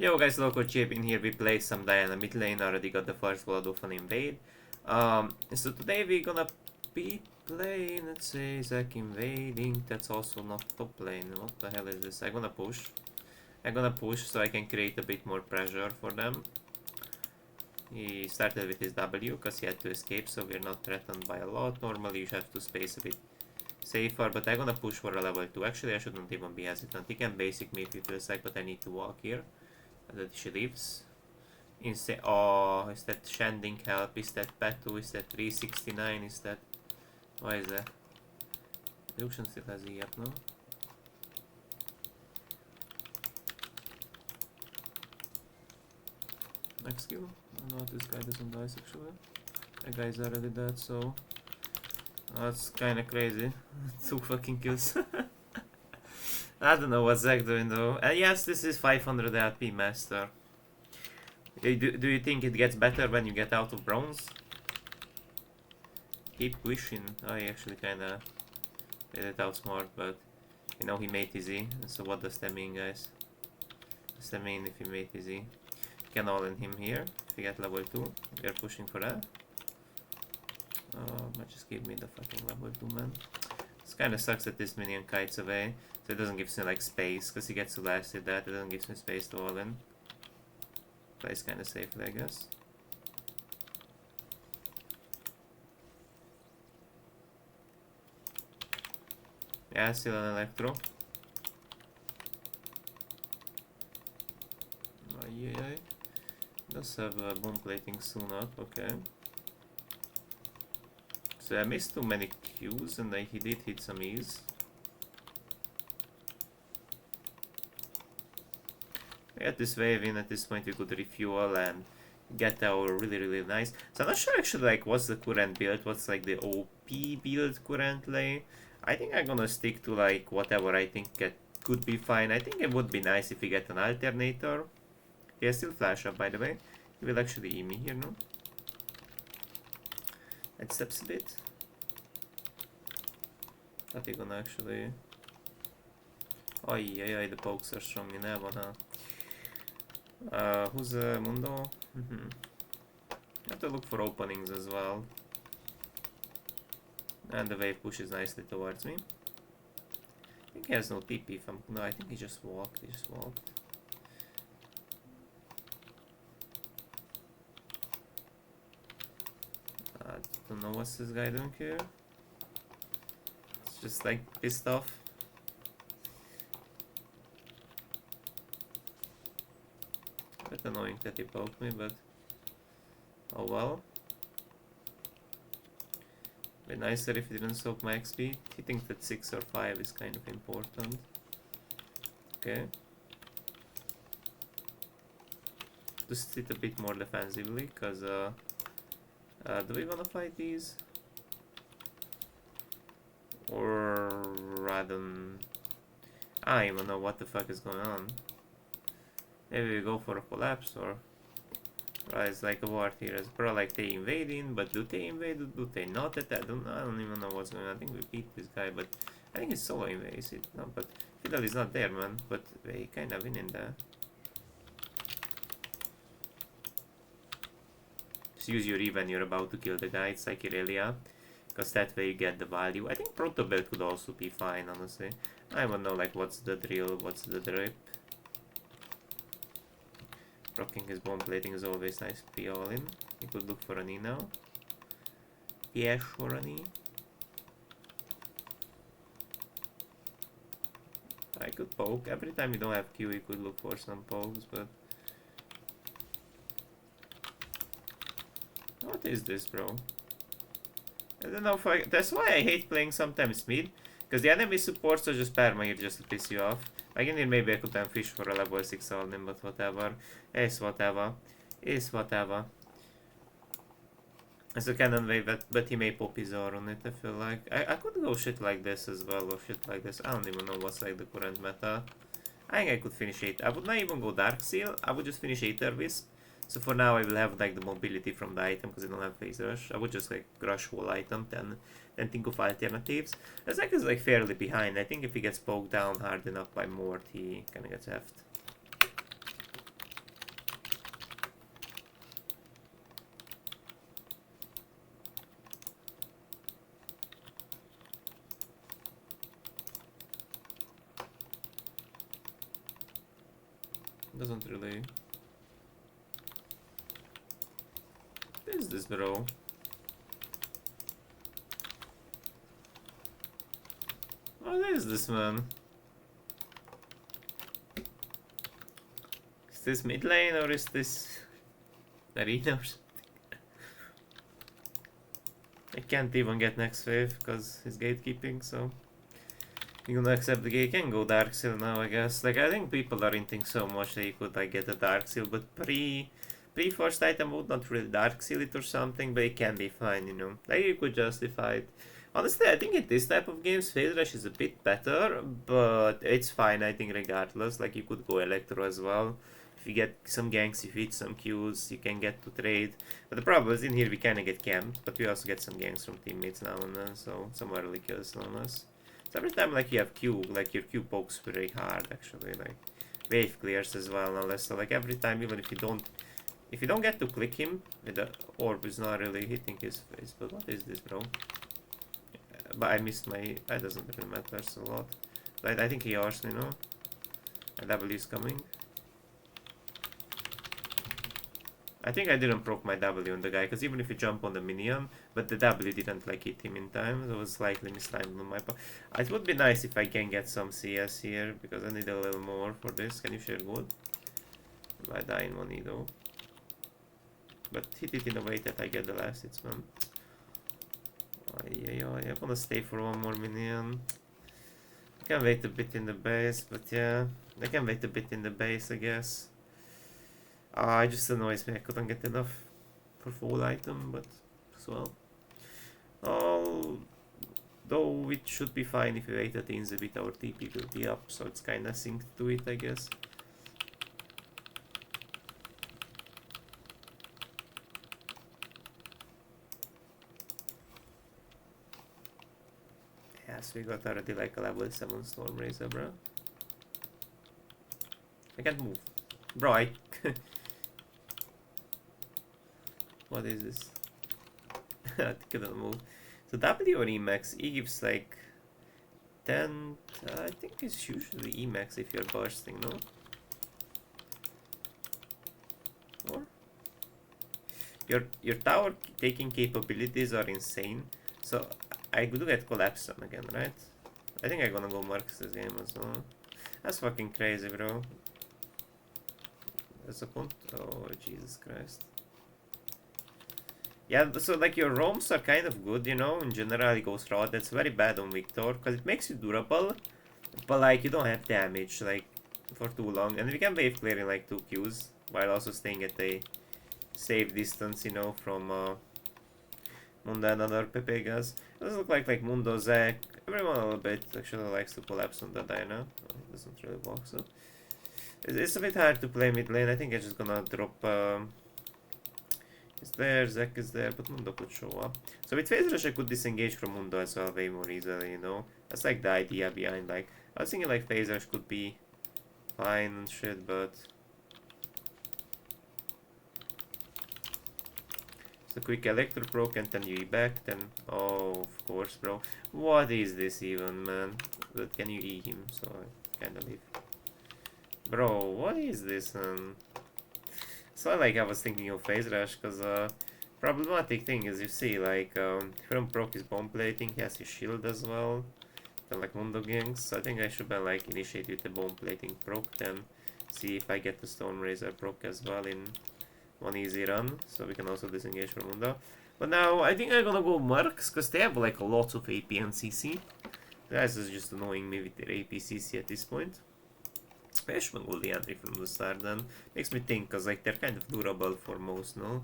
Yo guys, local champion here. We play some Diana mid lane. Already got the first blood of an invade. So today we're gonna be playing, let's say, Zac invading. That's also not top lane. What the hell is this? I'm gonna push so I can create a bit more pressure for them. He started with his W because he had to escape, so we're not threatened by a lot. Normally you have to space a bit safer, but I'm gonna push for a level 2. Actually, I shouldn't even be hesitant. He can basic me if he feels like, but I need to walk here. That she lives. Instead, oh, is that Shanding help? Is that Patu? Is that 369? Is that... Why is that? Illusion still has E up, no? Next skill? Oh no, this guy doesn't die actually. That guy's already dead, so... That's kinda crazy. 2 fucking kills. I don't know what Zac doing though. Yes, this is 500 LP master. Do you think it gets better when you get out of bronze? Keep wishing. I actually kinda made it out smart, but you know he made easy. So what does that mean, guys? Does that mean if he made easy? You can all in him here. If you get level 2, we are pushing for that. But just give me the fucking level 2, man. It kinda sucks that this minion kites away. So it doesn't give me like space, because he gets to last with that. It doesn't give me space to all in. Plays kinda safely, I guess. Yeah, still an electro. Ayy. Does have bomb plating soon up, okay. So I missed too many Qs and he did hit some E's. Get this wave in. At this point we could refuel and get our really nice. So I'm not sure actually like what's the current build, what's like the OP build currently. I think I'm gonna stick to like whatever I think could be fine. I think it would be nice if we get an alternator. He has still flash up, by the way. He will actually E me here, no? It steps a bit. But he's gonna actually... Ay, the pokes are strong in that one, huh? Who's Mundo? Have to look for openings as well. And the wave pushes nicely towards me. I think he has no TP if I'm... No, I think he just walked. I don't know what's this guy doing here. It's just like pissed off. A bit annoying that he poked me, but oh well. Be nicer if he didn't soak my XP. He thinks that 6 or 5 is kind of important. Okay. Just sit a bit more defensively, cause do we wanna fight these? Or I don't even know what the fuck is going on. Maybe we go for a collapse or it's like a ward here. It's probably like they invading, but do they invade or do they not? I don't even know what's going on. I think we beat this guy, but I think it's solo invade. No, but Fiddle is not there, man. But they kinda winning there. Just use your E when you're about to kill the guy. It's like Irelia, because that way you get the value. I think Proto Belt could also be fine, honestly. I don't know like what's the drill, what's the drip. Rocking his bomb plating is always nice to be all in. You could look for an E now. Yeah, sure an E. I could poke. Every time you don't have Q, you could look for some pokes, but... What is this, bro? I don't know if I... That's why I hate playing sometimes mid. Because the enemy supports are just perma here just to piss you off. Like in here maybe I could then fish for a level 6 Alden, but whatever. It's whatever. It's a cannon wave, but he may pop his R on it, I feel like. I could go shit like this as well, or shit like this. I don't even know what's like the current meta. I think I could finish 8. I would not even go Dark Seal, I would just finish Aether Wisp. So for now I will have like the mobility from the item because I don't have phase rush. I would just like rush whole item then think of alternatives. Zac is like fairly behind. I think if he gets poked down hard enough by Mort, he kinda gets effed. Doesn't really. What is this, bro? What is this, man? Is this mid lane or is this arena or something? I can't even get next wave because he's gatekeeping, so you're gonna accept the gate. Can go Dark Seal now, I guess. Like, I think people are hinting so much that you could like get a Dark Seal, but pre first item would not really Dark Seal it or something, but it can be fine, you know. Like, you could justify it. Honestly, I think in this type of games, Phase Rush is a bit better, but it's fine, I think, regardless. Like, you could go Electro as well. If you get some ganks, if you hit some Qs, you can get to trade. But the problem is, in here we kinda get camped, but we also get some ganks from teammates now and then, so some early kills on us. So every time, like, you have Q, like, your Q pokes very hard, actually, like, wave clears as well, unless, so, like, every time, even if you don't get to click him, with the orb is not really hitting his face. But what is this, bro? But I missed my... That doesn't really matter a lot. But I think he arsed me, no? My W is coming. I think I didn't proc my W on the guy, because even if you jump on the minion, but the W didn't like hit him in time, so it was slightly mistimed on my part. It would be nice if I can get some CS here, because I need a little more for this. Can you share good? I die in one though. But hit it in a way that I get the last hits, man. I'm gonna stay for one more minion. I can wait a bit in the base, but yeah. I can wait a bit in the base, I guess. It just annoys me, I couldn't get enough for full item, but as well. Though it should be fine if we wait at Inns a bit, our TP will be up, so it's kinda synced to it, I guess. Yes, we got already like a level 7 Storm Razor, bro. I can't move. Bro, I... What is this? I couldn't move. So W or Emax, E gives like 10... I think it's usually Emax if you're bursting, no? Or? Your tower taking capabilities are insane. So I do get collapse on again, right? I think I'm gonna go Marks this game as well. That's fucking crazy, bro. That's a punt. Oh, Jesus Christ. Yeah, so like your roams are kind of good, you know, in general it goes raw. That's very bad on Victor, because it makes you durable, but like you don't have damage like for too long. And we can wave clear in like 2 Qs, while also staying at a safe distance, you know, from Mundo and other Pepegas. It doesn't look like Mundo, Zac, everyone a little bit actually likes to collapse on the Dyna. It doesn't really work, so... It's a bit hard to play mid lane. I think I'm just gonna drop... It's there, Zac is there, but Mundo could show up. So with Phase Rush I could disengage from Mundo as well way more easily, you know? That's like the idea behind, like... I was thinking like Phase Rush could be fine and shit, but... So quick Electro proc and then you E back, then... Oh, of course, bro. What is this even, man? But can you E him, so I kinda leave. Bro, what is this, It's not like I was thinking of Phase Rush, cause problematic thing is you see, like, from proc is bomb plating, he has his shield as well. Then like Mundo ganks, so I think I should like initiate with the bomb plating proc, then see if I get the Stone Razor proc as well in one easy run, so we can also disengage from Mundo. But now I think I'm gonna go Mercs, cause they have like lots of AP and CC. This is just annoying me with their AP CC at this point. I should go Leandri from the start then. Makes me think, cause like they're kind of durable for most, no?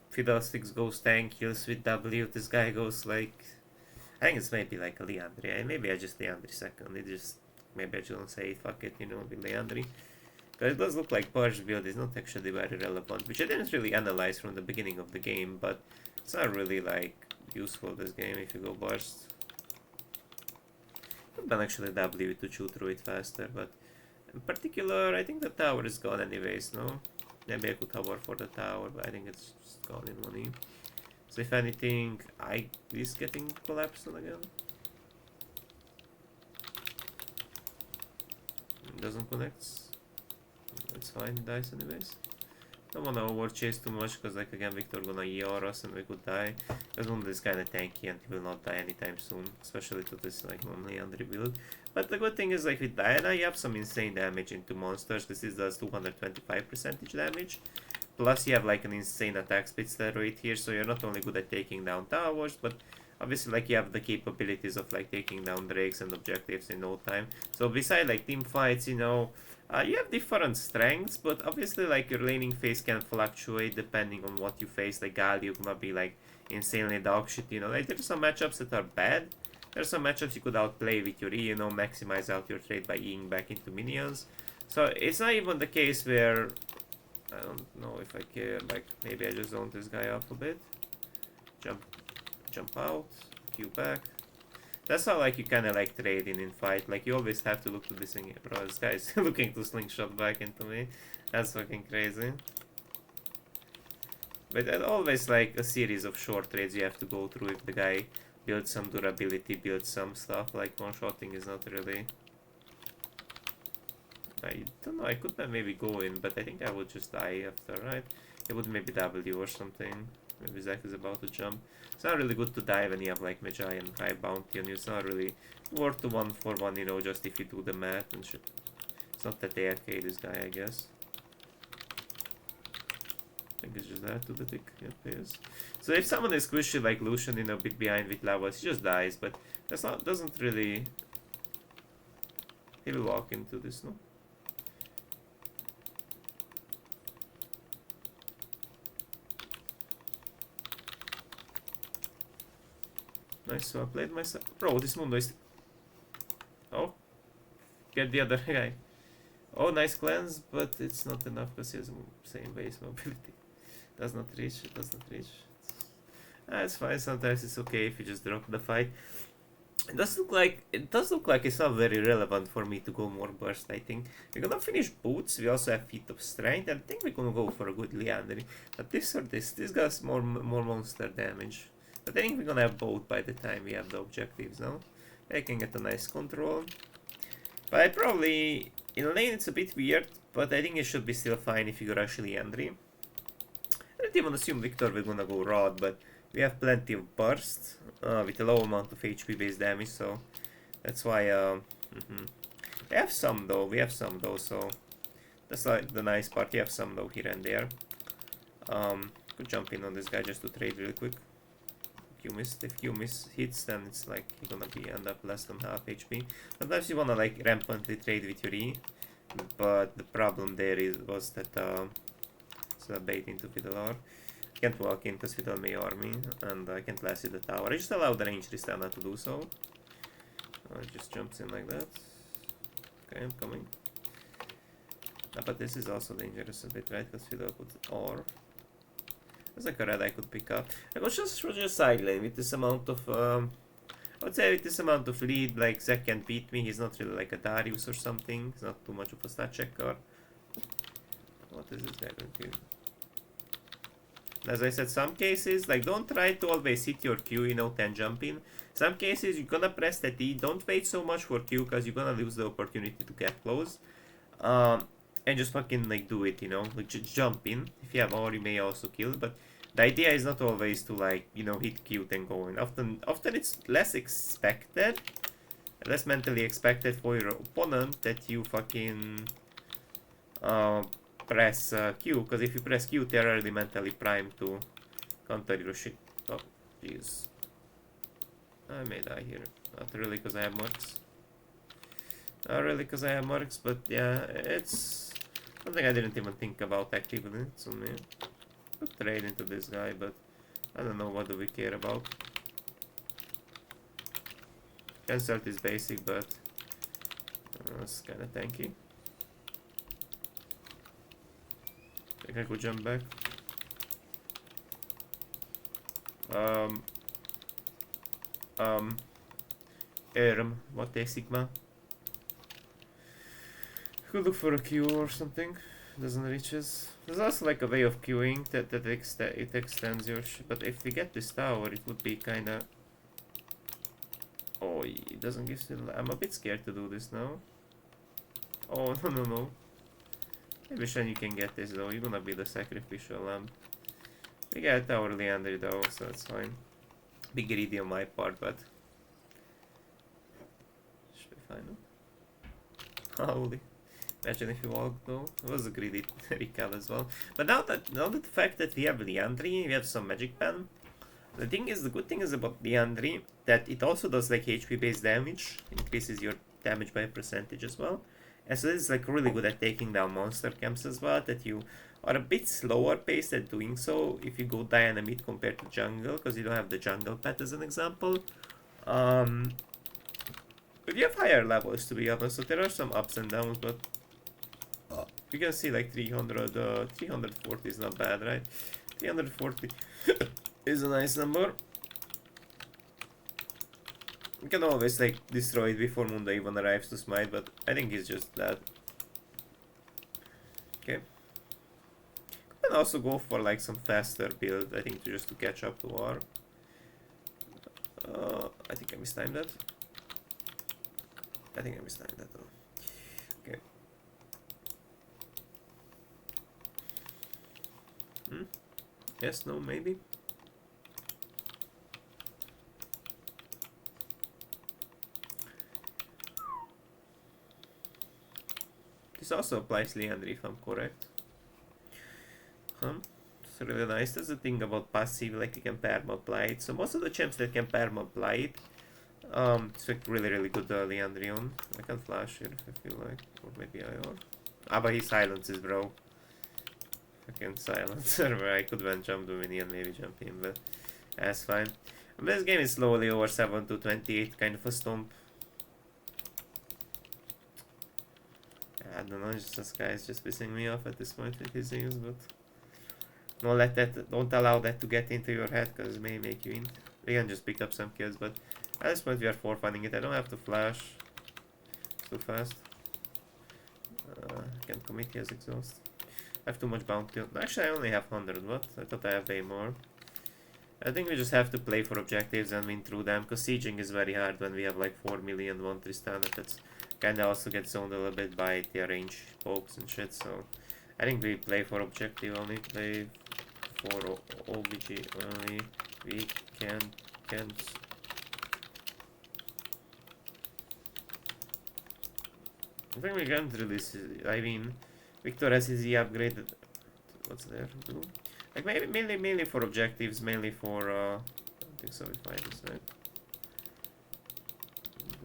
Fiddlesticks goes tank, heals with W, this guy goes like... I think it's maybe like a Leandri. Maybe I just Leandri second. It just... Maybe I shouldn't say fuck it, you know, with Leandri. Because it does look like Purge build is not actually very relevant, which I didn't really analyze from the beginning of the game, but it's not really like useful this game if you go burst. You can actually W to chew through it faster, but in particular, I think the tower is gone anyways, no? Maybe I could hover for the tower, but I think it's just gone in one E. So if anything, I is getting collapsed on again. It doesn't connect. fine, he dies anyways. Don't wanna overchase too much, cause like again Victor gonna ER us and we could die. Cause Mundo is kinda tanky and he will not die anytime soon, especially to this like normally under build. But the good thing is like with Diana you have some insane damage into monsters. This is does 225% damage. Plus you have like an insane attack speed steroid here, so you're not only good at taking down towers, but obviously like you have the capabilities of like taking down drakes and objectives in no time. So beside like team fights, you know, you have different strengths, but obviously like your laning phase can fluctuate depending on what you face. Like Galio gonna be like insanely dog shit, you know. Like there's some matchups that are bad. There's some matchups you could outplay with your E, you know, maximize out your trade by Eing back into minions. So it's not even the case where I don't know if I care. Like maybe I just zone this guy up a bit. Jump out, Q back. That's how like you kinda like trade in fight. Like you always have to look to this thing. Bro, this guy is looking to slingshot back into me. That's fucking crazy. But there's always like a series of short trades you have to go through if the guy builds some durability, builds some stuff. Like one-shotting is not really... I don't know, I could maybe go in, but I think I would just die after, right? It would maybe W or something. Maybe Zach is about to jump. It's not really good to die when you have like Magi and high bounty on you. It's not really worth to 1-for-1, you know, just if you do the math and shit. It's not that AFK this guy, I guess. I think it's just that to the tick. Yep, it is. So if someone is squishy like Lucian, you know, a bit behind with levels, he just dies, but that's not, doesn't really... He will walk into this, no? Nice, so I played myself. Bro, this Mundo is... Oh. Get the other guy. Oh, nice cleanse, but it's not enough because he has same base mobility. Does not reach, it does not reach. It's fine, sometimes it's okay if you just drop the fight. It does look like it's not very relevant for me to go more burst, I think. We're gonna finish boots, we also have feet of strength, and I think we're gonna go for a good Leandry. But this does more monster damage. But I think we're gonna have both by the time we have the objectives now. I can get a nice control. But I probably... In lane it's a bit weird, but I think it should be still fine if you go actually Leandry. I don't even assume Victor we're gonna go Rod, but we have plenty of burst with a low amount of HP based damage, so that's why we have some though, so that's like the nice part. You have some though here and there. Could jump in on this guy just to trade real quick. If Q miss hits, then it's like you're gonna end up less than half HP. Sometimes you wanna like rampantly trade with your E, but the problem there was that it's a bait into Fiddler. I can't walk in because Fiddle may army, and I can't last with the tower. I just allow the range Tristana to do so. It just jumps in like that. Okay, I'm coming. But this is also dangerous a bit, right? Because Fiddle puts or. There's like a red I could pick up. I was just side lane with this amount of I would say with this amount of lead, like Zach can beat me. He's not really like a Darius or something. He's not too much of a stat checker. What is this guy going to do? As I said, some cases, like don't try to always hit your Q, you know, 10 jump in. Some cases you're gonna press that E, don't wait so much for Q because you're gonna lose the opportunity to get close. And just fucking like do it, you know, like just jump in. If you have ore, you may also kill, but the idea is not always to like, you know, hit Q then go in. Often it's less expected, less mentally expected for your opponent that you fucking press Q, because if you press Q, they're already mentally primed to counter your shit. Oh, jeez. I may die here. Not really because I have mercs. Not really because I have mercs, but yeah, it's something I didn't even think about actively. It's on me. Could trade into this guy, but I don't know what do we care about. Cancelled is basic, but it's kinda tanky. I think I could jump back. Erm, what a Sigma. Could look for a Q or something. Doesn't reaches. There's also like a way of queuing that it extends your but if we get this tower, it would be kinda. Oh, it doesn't give still. I'm a bit scared to do this now. Oh no. Maybe Shen, you can get this though. You're gonna be the sacrificial lamb. We got our Leandry though, so it's fine. Be greedy on my part, but should be fine. No? Holy. Imagine if you walked though. It was a greedy recap as well. But now that the fact that we have Leandry, we have some magic pen. The good thing is about Leandry that it also does like HP based damage, increases your damage by a percentage as well. And so this is like really good at taking down monster camps as well, that you are a bit slower paced at doing so if you go Diana mid compared to jungle, because you don't have the jungle pet as an example. But you have higher levels to be honest, so there are some ups and downs, but you can see like 340 is not bad, right? 340 is a nice number. You can always like destroy it before Mundo even arrives to smite, but I think it's just that. Okay. You can also go for like some faster build, I think, just to catch up to R. I think I mistimed that. I think I mistimed that though. Okay. Yes, no, maybe. This also applies Leandry if I'm correct. It's really nice. That's the thing about passive, like you can perma-apply it. So most of the champs that can perma-apply it, it's like really good Leandry on. I can flash here if I feel like, or maybe I or. Ah, but he silences, bro. Fucking silencer. I could then jump the minion, maybe jump in, but that's fine. I mean, this game is slowly over 7 to 28, kind of a stomp. I don't know, this guy is just pissing me off at this point with his things, but don't allow that to get into your head, because it may make you in. We can just pick up some kills, but at this point we are forfeiting it. I don't have to flash. It's too fast. I can't commit, he has exhaust. I have too much bounty. Actually, I only have 100, what? I thought I have way more. I think we just have to play for objectives and win through them, because sieging is very hard when we have like 4 million 1 Tristana. That's kinda also gets zoned a little bit by the range pokes and shit, so I think we play for objective only, play for OBG only. We can't. I think we can't release it. I mean, Victor has his E upgraded. What's there? Like maybe mainly for objectives, mainly for I think so we find this, right?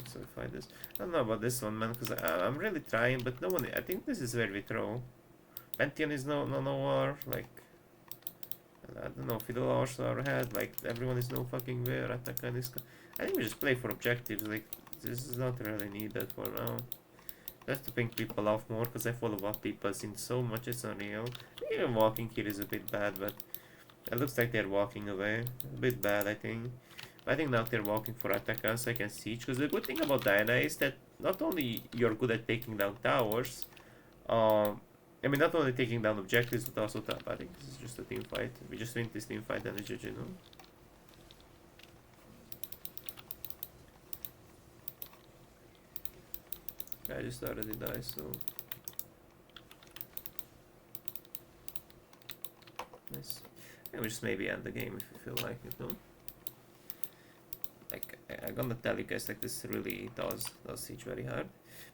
So we find this. I don't know about this one, man, because I'm really trying, but no one. I think this is where we throw. Pantheon is no war, like I don't know, Fiddle also our head, like everyone is no fucking where, attack and this. I think we just play for objectives, like this is not really needed for now. Just to ping people off more, because I follow up people since so much, it's unreal. Even walking here is a bit bad, but it looks like they're walking away. A bit bad, I think. I think now they're walking for attack so I can siege, because the good thing about Diana is that not only you're good at taking down towers, I mean not only taking down objectives, but also top. I think this is just a team fight. We just win this team fight and it's GG, no? I just already died, so... Nice. And we just maybe end the game if you feel like it, no? Like, I'm gonna tell you guys, like, this really does siege very hard.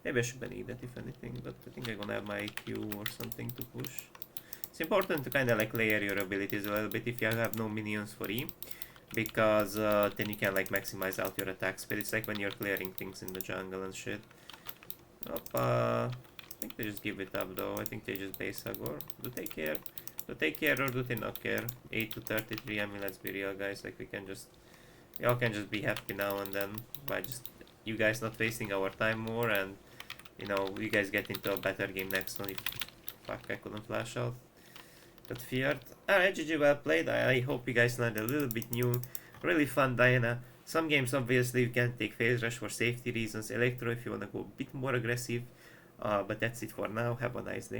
Maybe I should ban that if anything, but I think I'm gonna have my IQ or something to push. It's important to kinda like layer your abilities a little bit if you have no minions for E, because then you can like maximize out your attack speed. It's like when you're clearing things in the jungle and shit. I think they just give it up though. I think they just base hug, or do they care? Do they care or do they not care? 8 to 33, I mean let's be real guys, like we all can just be happy now and then by just you guys not wasting our time more, and you know, you guys get into a better game next one. Fuck, I couldn't flash out. Got feared. Alright, GG, well played. I hope you guys learned a little bit new. Really fun Diana. Some games obviously you can take phase rush for safety reasons. Electro if you wanna go a bit more aggressive. But that's it for now. Have a nice day.